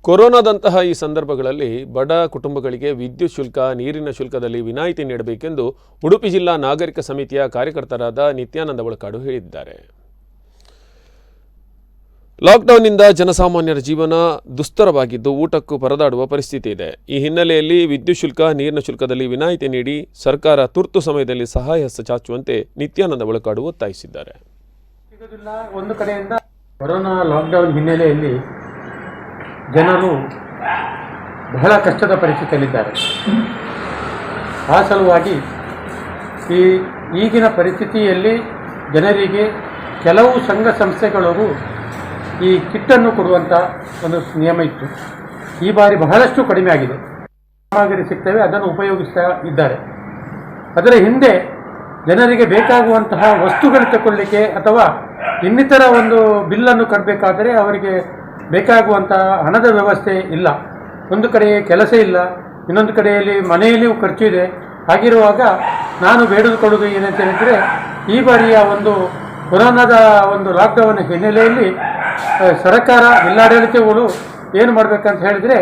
ಕೊರೋನಾದಂತಹ ಈ ಸಂದರ್ಭಗಳಲ್ಲಿ ಬಡ ಕುಟುಂಬಗಳಿಗೆ ವಿದ್ಯುತ್ ಶುಲ್ಕ, ನೀರಿನ ಶುಲ್ಕದಲ್ಲಿ ವಿನಾಯಿತಿ ನೀಡಬೇಕೆಂದು ಉಡುಪಿ ಜಿಲ್ಲಾ ನಾಗರಿಕ ಸಮಿತಿಯ ಕಾರ್ಯಕರ್ತರಾದ ನಿತ್ಯಾನಂದ ಒಳಕಾಡು ಹೇಳಿದ್ದಾರೆ. ಲಾಕ್ಡೌನ್ನಿಂದ ಜನಸಾಮಾನ್ಯರ ಜೀವನ ದುಸ್ತರವಾಗಿದ್ದು ಊಟಕ್ಕೂ ಪರದಾಡುವ ಪರಿಸ್ಥಿತಿ ಇದೆ. ಈ ಹಿನ್ನೆಲೆಯಲ್ಲಿ ವಿದ್ಯುತ್ ಶುಲ್ಕ, ನೀರಿನ ಶುಲ್ಕದಲ್ಲಿ ವಿನಾಯಿತಿ ನೀಡಿ ಸರ್ಕಾರ ತುರ್ತು ಸಮಯದಲ್ಲಿ ಸಹಾಯ ಹಸ್ತ ಚಾಚುವಂತೆ ನಿತ್ಯಾನಂದ ಒಳಕಾಡು ಒತ್ತಾಯಿಸಿದ್ದಾರೆ. ಒಂದು ಕಡೆಯಿಂದ ಕೊರೋನಾ ಲಾಕ್ಡೌನ್ ಹಿನ್ನೆಲೆಯಲ್ಲಿ ಜನರು ಬಹಳ ಕಷ್ಟದ ಪರಿಸ್ಥಿತಿಯಲ್ಲಿದ್ದಾರೆ. ಆ ಸಲುವಾಗಿ ಈಗಿನ ಪರಿಸ್ಥಿತಿಯಲ್ಲಿ ಜನರಿಗೆ ಕೆಲವು ಸಂಘ ಸಂಸ್ಥೆಗಳು ಈ ಕಿಟ್ಟನ್ನು ಕೊಡುವಂಥ ಒಂದು ನಿಯಮ ಇತ್ತು. ಈ ಬಾರಿ ಬಹಳಷ್ಟು ಕಡಿಮೆ ಆಗಿದೆ. ಸಾಮಗ್ರಿ ಸಿಗ್ತವೆ, ಅದನ್ನು ಉಪಯೋಗಿಸ್ತಾ ಇದ್ದಾರೆ. ಅದರ ಹಿಂದೆ ಜನರಿಗೆ ಬೇಕಾಗುವಂತಹ ವಸ್ತುಗಳು ತಗೊಳ್ಳಿಕ್ಕೆ ಅಥವಾ ಇನ್ನಿತರ ಒಂದು ಬಿಲ್ಲನ್ನು ಕಟ್ಟಬೇಕಾದರೆ ಅವರಿಗೆ ಬೇಕಾಗುವಂತಹ ಹಣದ ವ್ಯವಸ್ಥೆ ಇಲ್ಲ. ಒಂದು ಕಡೆ ಕೆಲಸ ಇಲ್ಲ, ಇನ್ನೊಂದು ಕಡೆಯಲ್ಲಿ ಮನೆಯಲ್ಲಿಯೂ ಖರ್ಚು ಇದೆ. ಹಾಗಿರುವಾಗ ನಾನು ಬೇಡಿಕೊಳ್ಳುವುದು ಏನಂತ ಹೇಳಿದರೆ, ಈ ಬಾರಿಯ ಒಂದು ಕೊರೋನಾದ ಒಂದು ಲಾಕ್ಡೌನ್ ಹಿನ್ನೆಲೆಯಲ್ಲಿ ಸರ್ಕಾರ, ಜಿಲ್ಲಾಡಳಿತಗಳು ಏನು ಮಾಡಬೇಕಂತ ಹೇಳಿದರೆ